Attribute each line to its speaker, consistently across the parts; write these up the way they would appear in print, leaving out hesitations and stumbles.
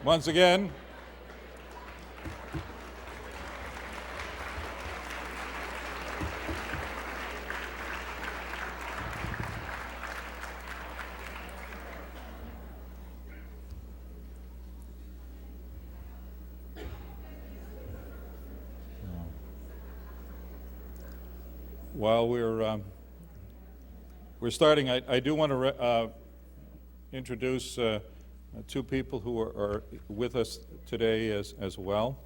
Speaker 1: Once again, while we're starting, I do want to introduce two people who are with us today as well.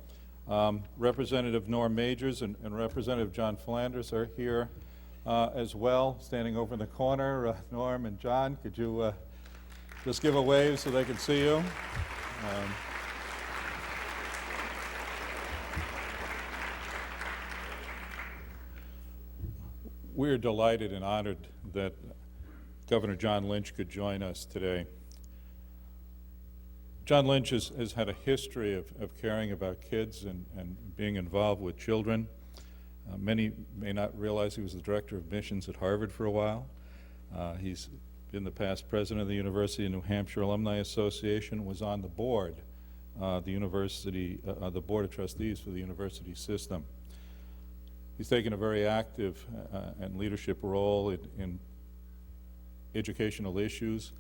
Speaker 1: Representative Norm Majors and Representative John Flanders are here as well, standing over in the corner. Norm and John, could you just give a wave so they can see you? We're delighted and honored that Governor John Lynch could join us today. John Lynch has had a history of caring about kids and being involved with children. Many may not realize he was the director of missions at Harvard for a while. He's been the past president of the University of New Hampshire Alumni Association, was on the board, the Board of Trustees for the university system. He's taken a very active and leadership role in educational issues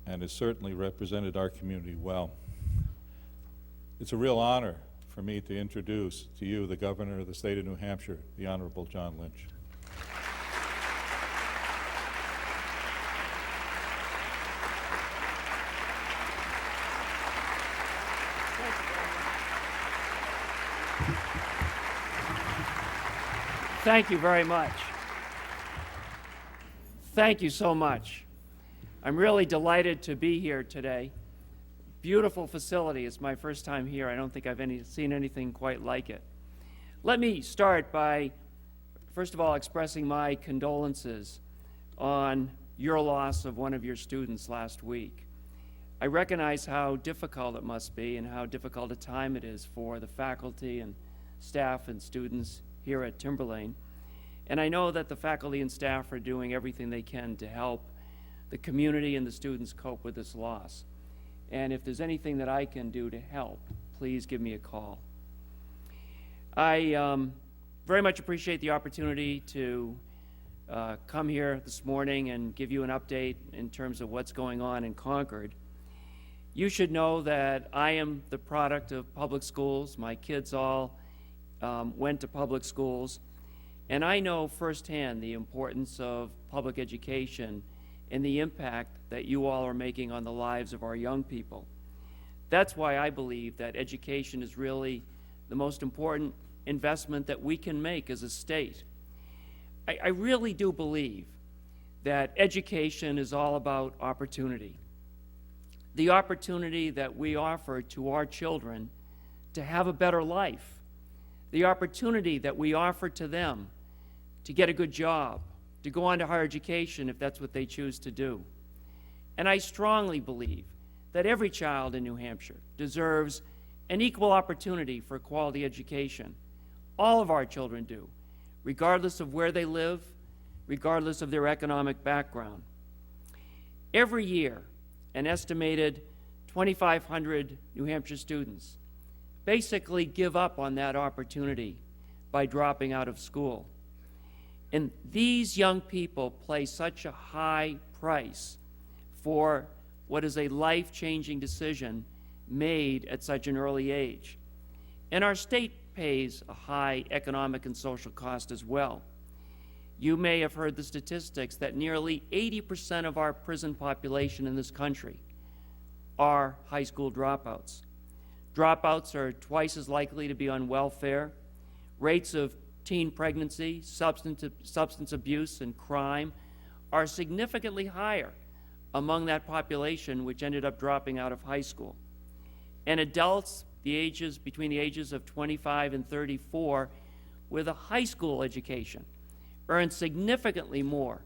Speaker 1: and has certainly represented our community well. It's a real honor for me to introduce to you the Governor of the state of New Hampshire, the Honorable John Lynch.
Speaker 2: Thank you very much. Thank you so much. I'm really delighted to be here today. Beautiful facility. It's my first time here. I don't think I've seen anything quite like it. Let me start by, first of all, expressing my condolences on your loss of one of your students last week. I recognize how difficult it must be and how difficult a time it is for the faculty and staff and students here at Timberlane. And I know that the faculty and staff are doing everything they can to help the community and the students cope with this loss. And if there's anything that I can do to help, please give me a call. I very much appreciate the opportunity to come here this morning and give you an update in terms of what's going on in Concord. You should know that I am the product of public schools. My kids all went to public schools, and I know firsthand the importance of public education and the impact that you all are making on the lives of our young people. That's why I believe that education is really the most important investment that we can make as a state. I really do believe that education is all about opportunity. The opportunity that we offer to our children to have a better life. The opportunity that we offer to them to get a good job, to go on to higher education if that's what they choose to do. And I strongly believe that every child in New Hampshire deserves an equal opportunity for quality education. All of our children do, regardless of where they live, regardless of their economic background. Every year, an estimated 2,500 New Hampshire students basically give up on that opportunity by dropping out of school. And these young people pay such a high price for what is a life-changing decision made at such an early age. And our state pays a high economic and social cost as well. You may have heard the statistics that nearly 80% of our prison population in this country are high school dropouts. Dropouts are twice as likely to be on welfare. Rates of teen pregnancy, substance abuse, and crime are significantly higher among that population which ended up dropping out of high school. And adults between the ages of 25 and 34 with a high school education earn significantly more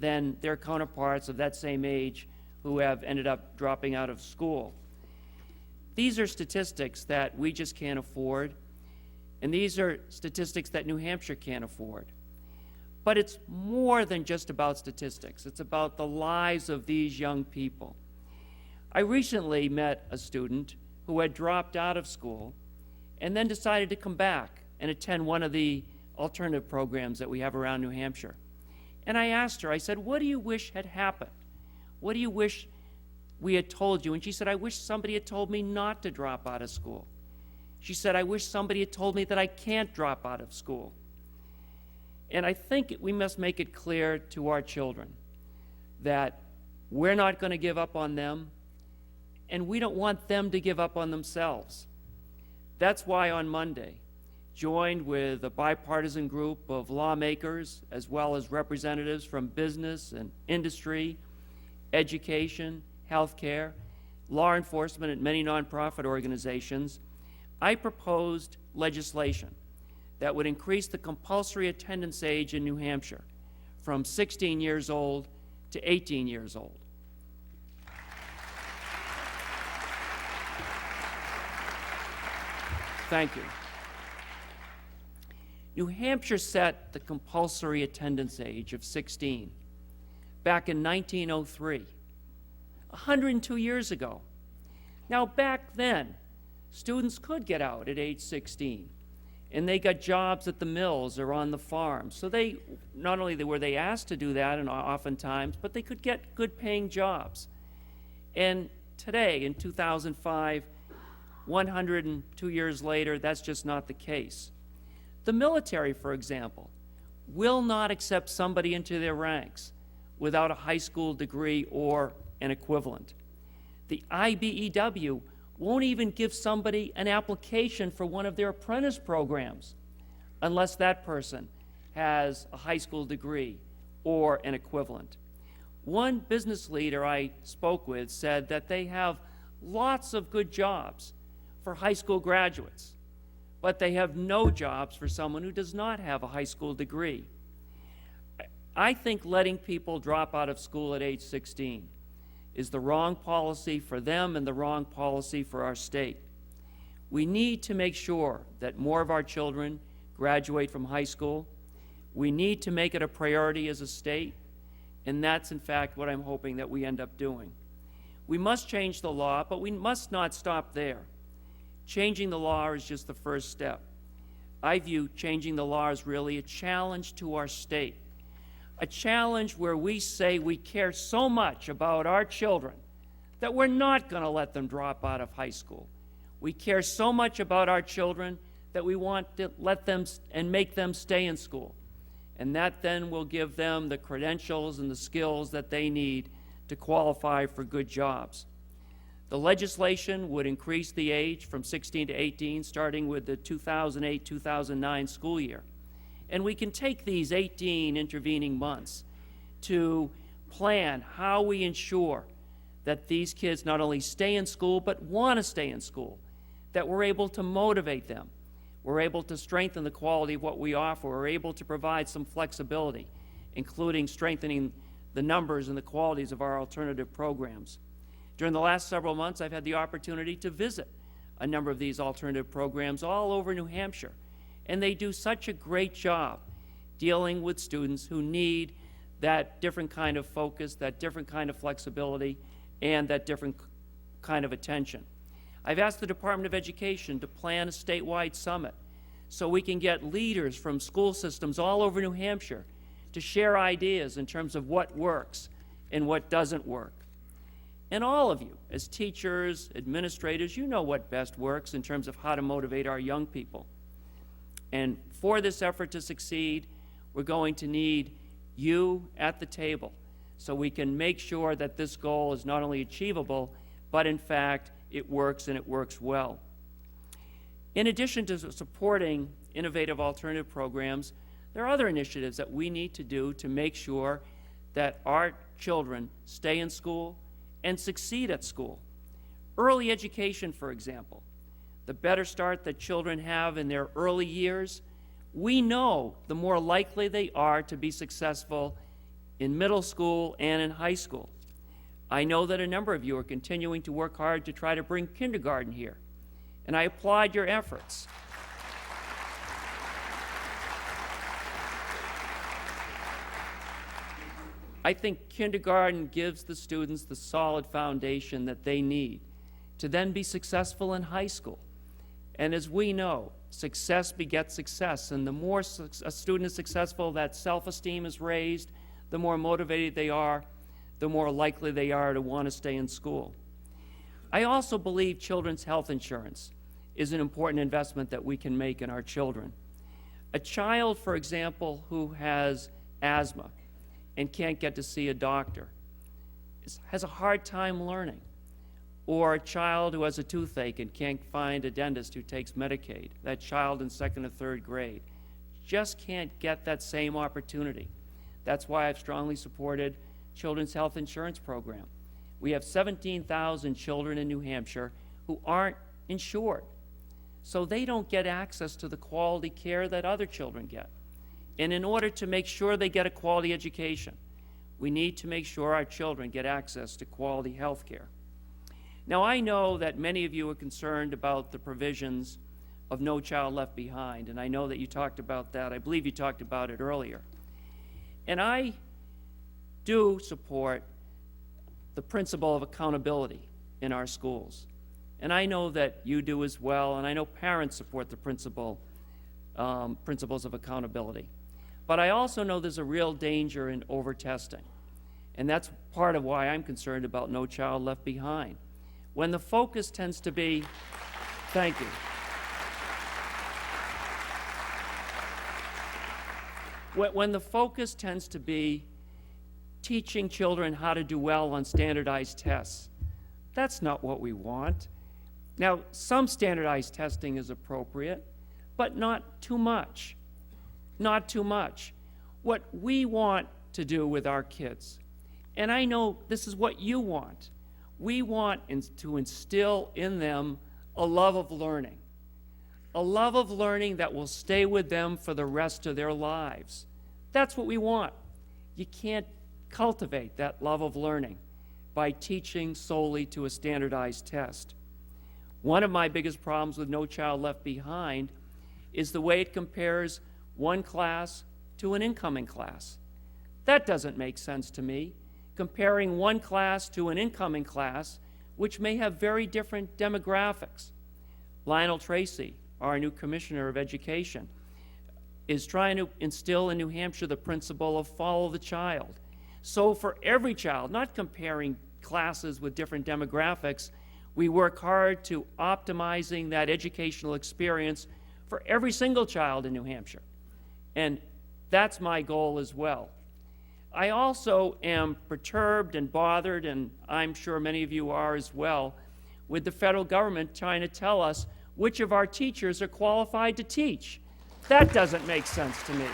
Speaker 2: than their counterparts of that same age who have ended up dropping out of school. These are statistics that we just can't afford, and these are statistics that New Hampshire can't afford. But it's more than just about statistics. It's about the lives of these young people. I recently met a student who had dropped out of school and then decided to come back and attend one of the alternative programs that we have around New Hampshire. And I asked her, I said, what do you wish had happened? What do you wish we had told you? And she said, I wish somebody had told me not to drop out of school. She said, I wish somebody had told me that I can't drop out of school. And I think we must make it clear to our children that we're not going to give up on them, and we don't want them to give up on themselves. That's why on Monday, joined with a bipartisan group of lawmakers, as well as representatives from business and industry, education, healthcare, law enforcement, and many nonprofit organizations, I proposed legislation that would increase the compulsory attendance age in New Hampshire from 16 years old to 18 years old. Thank you. New Hampshire set the compulsory attendance age of 16 back in 1903, 102 years ago. Now, back then, students could get out at age 16, and they got jobs at the mills or on the farm. So they, not only were they asked to do that, and oftentimes, but they could get good-paying jobs. And today, in 2005, 102 years later, that's just not the case. The military, for example, will not accept somebody into their ranks without a high school degree or an equivalent. The IBEW won't even give somebody an application for one of their apprentice programs unless that person has a high school degree or an equivalent. One business leader I spoke with said that they have lots of good jobs for high school graduates, but they have no jobs for someone who does not have a high school degree. I think letting people drop out of school at age 16 is the wrong policy for them and the wrong policy for our state. We need to make sure that more of our children graduate from high school. We need to make it a priority as a state, and that's in fact what I'm hoping that we end up doing. We must change the law, but we must not stop there. Changing the law is just the first step. I view changing the law as really a challenge to our state, a challenge where we say we care so much about our children that we're not going to let them drop out of high school. We care so much about our children that we want to let them and make them stay in school. And that then will give them the credentials and the skills that they need to qualify for good jobs. The legislation would increase the age from 16 to 18, starting with the 2008-2009 school year. And we can take these 18 intervening months to plan how we ensure that these kids not only stay in school, but want to stay in school, that we're able to motivate them, we're able to strengthen the quality of what we offer, we're able to provide some flexibility, including strengthening the numbers and the qualities of our alternative programs. During the last several months, I've had the opportunity to visit a number of these alternative programs all over New Hampshire, and they do such a great job dealing with students who need that different kind of focus, that different kind of flexibility, and that different kind of attention. I've asked the Department of Education to plan a statewide summit so we can get leaders from school systems all over New Hampshire to share ideas in terms of what works and what doesn't work. And all of you, as teachers, administrators, you know what best works in terms of how to motivate our young people. And for this effort to succeed, we're going to need you at the table so we can make sure that this goal is not only achievable, but in fact, it works and it works well. In addition to supporting innovative alternative programs, there are other initiatives that we need to do to make sure that our children stay in school and succeed at school. Early education, for example. The better start that children have in their early years, we know the more likely they are to be successful in middle school and in high school. I know that a number of you are continuing to work hard to try to bring kindergarten here, and I applaud your efforts. I think kindergarten gives the students the solid foundation that they need to then be successful in high school. And as we know, success begets success, and the more a student is successful, that self-esteem is raised, the more motivated they are, the more likely they are to want to stay in school. I also believe children's health insurance is an important investment that we can make in our children. A child, for example, who has asthma and can't get to see a doctor has a hard time learning. Or a child who has a toothache and can't find a dentist who takes Medicaid, that child in 2nd or 3rd grade, just can't get that same opportunity. That's why I've strongly supported Children's Health Insurance Program. We have 17,000 children in New Hampshire who aren't insured, so they don't get access to the quality care that other children get. And in order to make sure they get a quality education, we need to make sure our children get access to quality health care. Now, I know that many of you are concerned about the provisions of No Child Left Behind, and I know that you talked about that. I believe you talked about it earlier. And I do support the principle of accountability in our schools. And I know that you do as well, and I know parents support the principles of accountability. But I also know there's a real danger in over-testing. And that's part of why I'm concerned about No Child Left Behind. When the focus tends to be, thank you. When the focus tends to be teaching children how to do well on standardized tests, that's not what we want. Now, some standardized testing is appropriate, but not too much. Not too much. What we want to do with our kids, and I know this is what you want, we want to instill in them a love of learning that will stay with them for the rest of their lives. That's what we want. You can't cultivate that love of learning by teaching solely to a standardized test. One of my biggest problems with No Child Left Behind is the way it compares one class to an incoming class. That doesn't make sense to me. Comparing one class to an incoming class, which may have very different demographics. Lionel Tracy, our new Commissioner of Education, is trying to instill in New Hampshire the principle of follow the child. So for every child, not comparing classes with different demographics, we work hard to optimizing that educational experience for every single child in New Hampshire. And that's my goal as well. I also am perturbed and bothered, and I'm sure many of you are as well, with the federal government trying to tell us which of our teachers are qualified to teach. That doesn't make sense to me.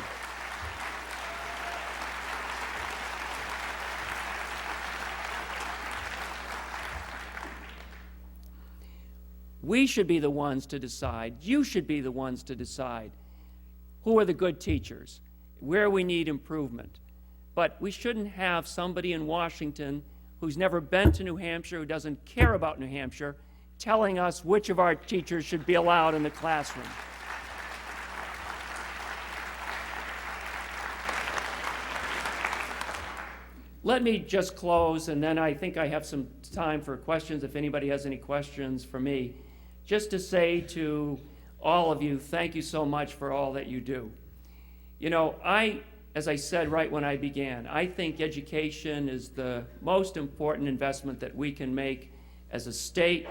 Speaker 2: We should be the ones to decide, you should be the ones to decide who are the good teachers, where we need improvement. But we shouldn't have somebody in Washington who's never been to New Hampshire, who doesn't care about New Hampshire, telling us which of our teachers should be allowed in the classroom. Let me just close, and then I think I have some time for questions if anybody has any questions for me. Just to say to all of you, thank you so much for all that you do. You know, as I said right when I began, I think education is the most important investment that we can make as a state,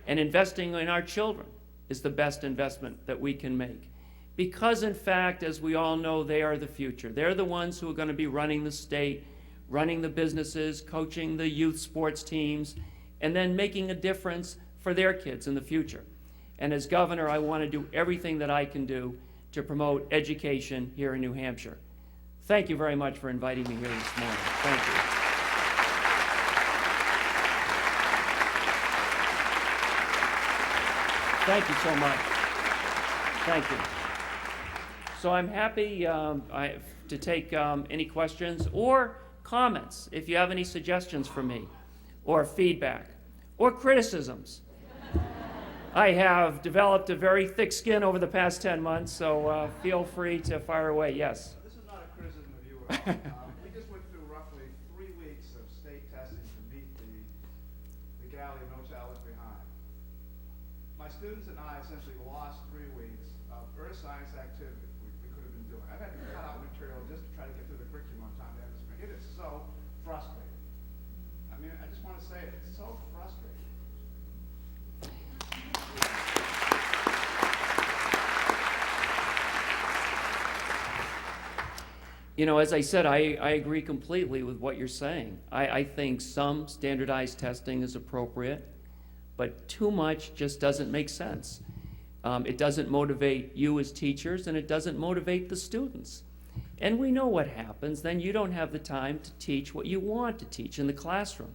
Speaker 2: and investing in our children is the best investment that we can make. Because in fact, as we all know, they are the future. They're the ones who are going to be running the state, running the businesses, coaching the youth sports teams, and then making a difference for their kids in the future. And as governor, I want to do everything that I can do to promote education here in New Hampshire. Thank you very much for inviting me here this morning. Thank you. Thank you so much. Thank you. So I'm happy to take any questions or comments if you have any suggestions for me, or feedback, or criticisms. I have developed a very thick skin over the past 10 months, so feel free to fire away. Yes?
Speaker 3: This is not a criticism of you. We just went through roughly my students and I essentially lost 3 weeks of earth science activity we could have been doing. I've had to cut out material just to try to get through the curriculum on time to have this meeting. It is so frustrating. I mean, I just want to say it, it's so frustrating.
Speaker 2: You know, as I said, I agree completely with what you're saying. I think some standardized testing is appropriate, but too much just doesn't make sense. It doesn't motivate you as teachers, and it doesn't motivate the students. And we know what happens. Then you don't have the time to teach what you want to teach in the classroom.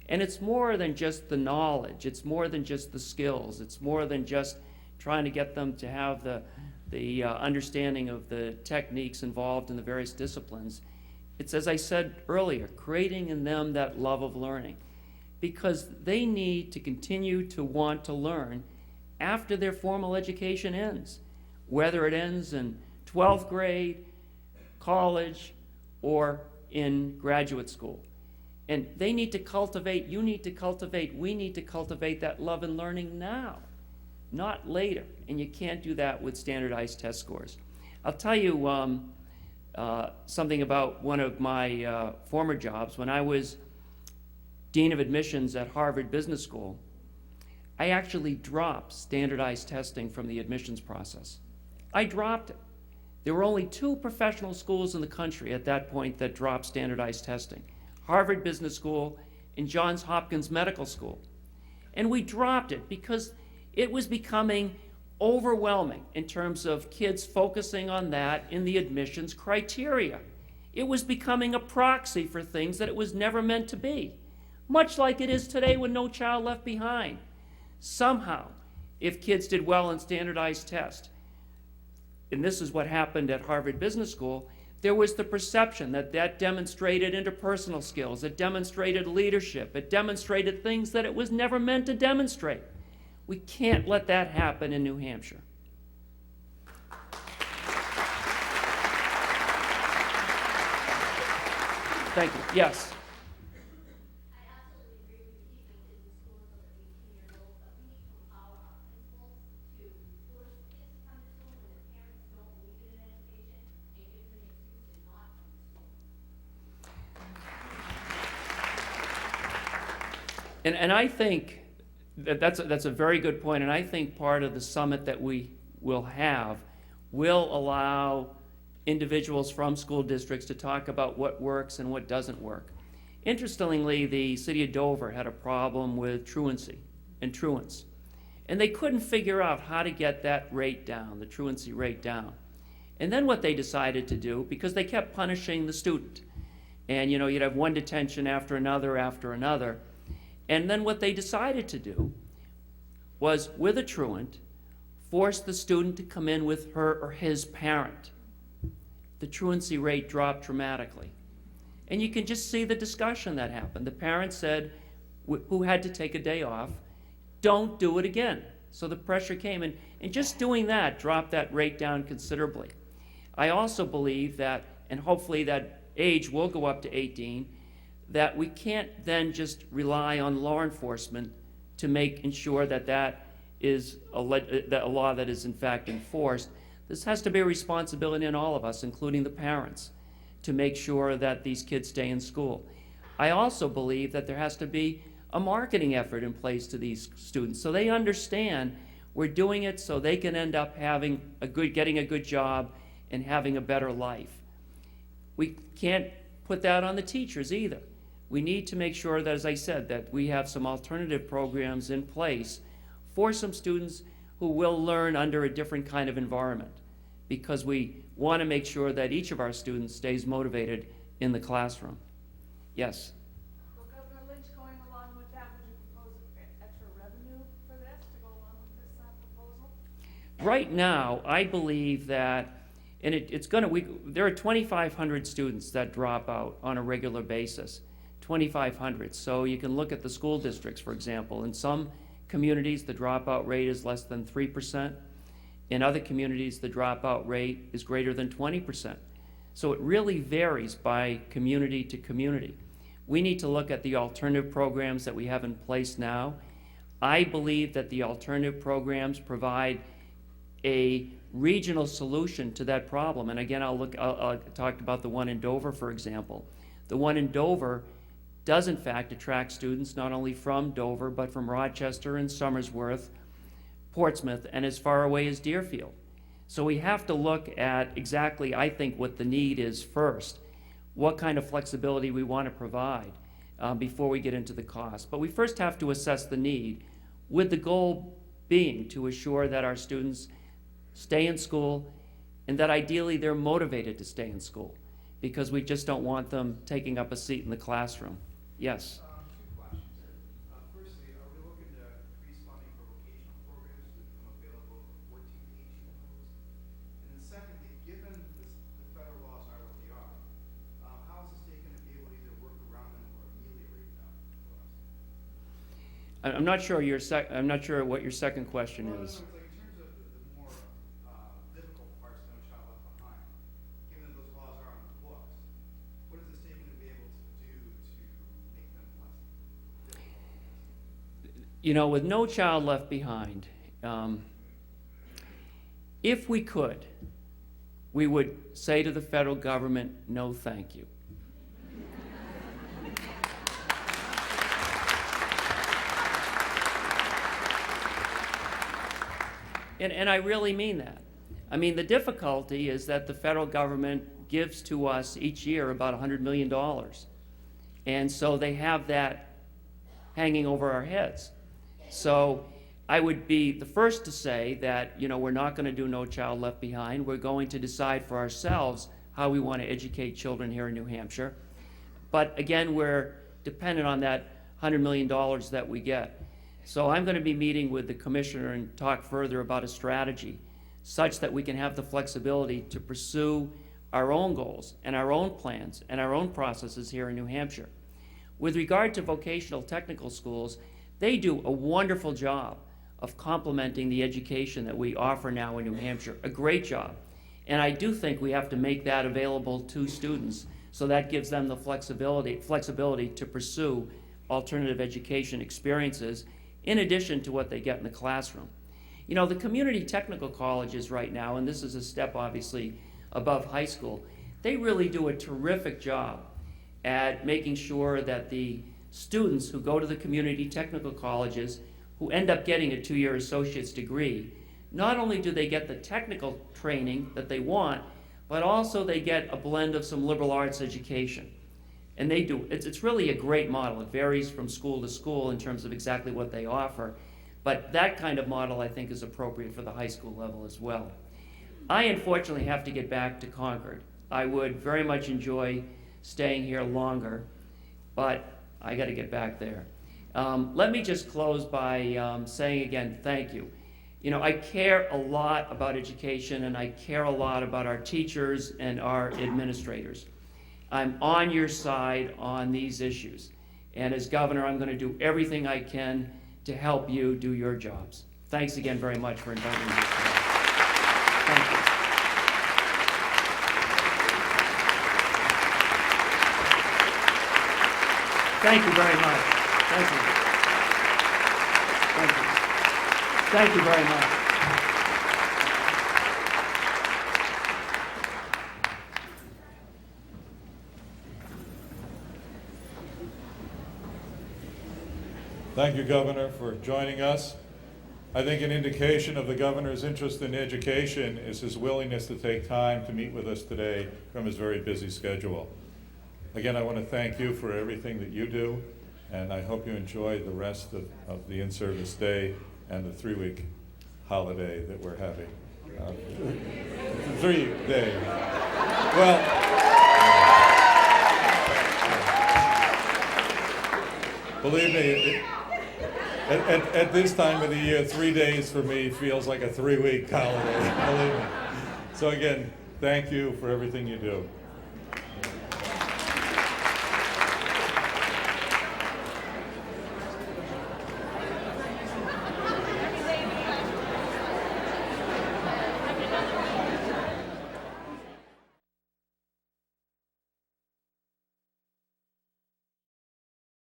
Speaker 2: And it's more than just the knowledge. It's more than just the skills. It's more than just trying to get them to have the understanding of the techniques involved in the various disciplines. It's, as I said earlier, creating in them that love of learning, because they need to continue to want to learn after their formal education ends, whether it ends in 12th grade, college, or in graduate school. And they need to cultivate, you need to cultivate, we need to cultivate that love and learning now, not later. And you can't do that with standardized test scores. I'll tell you something about one of my former jobs. When I was Dean of Admissions at Harvard Business School, I actually dropped standardized testing from the admissions process. I dropped it. There were only 2 professional schools in the country at that point that dropped standardized testing: Harvard Business School and Johns Hopkins Medical School. And we dropped it because it was becoming overwhelming in terms of kids focusing on that in the admissions criteria. It was becoming a proxy for things that it was never meant to be, much like it is today with No Child Left Behind. Somehow, if kids did well in standardized tests, and this is what happened at Harvard Business School, there was the perception that that demonstrated interpersonal skills, it demonstrated leadership, it demonstrated things that it was never meant to demonstrate. We can't let that happen in New Hampshire. Thank you. Yes.
Speaker 4: I absolutely agree with you keeping kids in school until they're 18 years old, but we need to empower our principals to force kids to come to school when their parents don't believe in an education and give them the excuse to not come to school.
Speaker 2: And I think that's a very good point, and I think part of the summit that we will have will allow individuals from school districts to talk about what works and what doesn't work. Interestingly, the city of Dover had a problem with truancy and truants, and they couldn't figure out how to get that rate down, the truancy rate down. And then what they decided to do, because they kept punishing the student, and you'd have one detention after another, and then what they decided to do was, with a truant, force the student to come in with her or his parent. The truancy rate dropped dramatically. And you can just see the discussion that happened. The parent said, who had to take a day off, don't do it again. So the pressure came, and just doing that dropped that rate down considerably. I also believe that, and hopefully that age will go up to 18, that we can't then just rely on law enforcement to ensure that that is a law that is in fact enforced. This has to be a responsibility on all of us, including the parents, to make sure that these kids stay in school. I also believe that there has to be a marketing effort in place to these students so they understand we're doing it so they can end up getting a good job and having a better life. We can't put that on the teachers either. We need to make sure that, as I said, that we have some alternative programs in place for some students who will learn under a different kind of environment, because we want to make sure that each of our students stays motivated in the classroom. Yes?
Speaker 5: Well, Governor Lynch, going along with that, would you propose extra revenue for this to go along with this proposal?
Speaker 2: Right now, I believe that, and there are 2,500 students that drop out on a regular basis. 2,500. So you can look at the school districts, for example. In some communities, the dropout rate is less than 3%. In other communities, the dropout rate is greater than 20%. So it really varies by community to community. We need to look at the alternative programs that we have in place now. I believe that the alternative programs provide a regional solution to that problem. And again, I'll talk about the one in Dover, for example. The one in Dover does in fact attract students not only from Dover, but from Rochester and Somersworth, Portsmouth, and as far away as Deerfield. So we have to look at exactly, I think, what the need is first, what kind of flexibility we want to provide before we get into the cost. But we first have to assess the need, with the goal being to assure that our students stay in school and that ideally they're motivated to stay in school, because we just don't want them taking up a seat in the classroom. Yes?
Speaker 3: Two questions. Firstly, are we looking to increase funding for vocational programs to become available for 14 to 18 year olds? And then secondly, given the federal laws are what they are, how is the state going to be able to either work around them or ameliorate them for us?
Speaker 2: I'm not sure I'm not sure what your second question
Speaker 3: Well,
Speaker 2: is.
Speaker 3: in other words, like, in terms of the more difficult parts, No Child Left Behind, given that those laws are on the books, what is the state going to be able to do to make them less difficult?
Speaker 2: You know, with No Child Left Behind, if we could, we would say to the federal government, no thank you. And I really mean that. I mean, the difficulty is that the federal government gives to us each year about $100 million. And so they have that hanging over our heads. So I would be the first to say that, you know, we're not going to do No Child Left Behind. We're going to decide for ourselves how we want to educate children here in New Hampshire. But again, we're dependent on that $100 million that we get. So I'm going to be meeting with the commissioner and talk further about a strategy such that we can have the flexibility to pursue our own goals and our own plans and our own processes here in New Hampshire. With regard to vocational technical schools, they do a wonderful job of complementing the education that we offer now in New Hampshire, a great job. And I do think we have to make that available to students, so that gives them the flexibility to pursue alternative education experiences in addition to what they get in the classroom. You know, the community technical colleges right now, and this is a step obviously above high school, they really do a terrific job at making sure that the students who go to the community technical colleges, who end up getting a 2-year associate's degree, not only do they get the technical training that they want, but also they get a blend of some liberal arts education. And they do, it's really a great model. It varies from school to school in terms of exactly what they offer. But that kind of model, I think, is appropriate for the high school level as well. I unfortunately have to get back to Concord. I would very much enjoy staying here longer, but I got to get back there. Let me just close by saying again, thank you. You know, I care a lot about education, and I care a lot about our teachers and our administrators. I'm on your side on these issues. And as governor, I'm going to do everything I can to help you do your jobs. Thanks again very much for inviting me today. Thank you. Thank you very much. Thank you. Thank you. Thank you very much.
Speaker 1: Thank you, Governor, for joining us. I think an indication of the governor's interest in education is his willingness to take time to meet with us today from his very busy schedule. Again, I want to thank you for everything that you do, and I hope you enjoy the rest of the in-service day and the 3-week holiday that we're having. 3 days. Well, believe me, at this time of the year, 3 days for me feels like a 3-week holiday, believe me. So again, thank you for everything you do.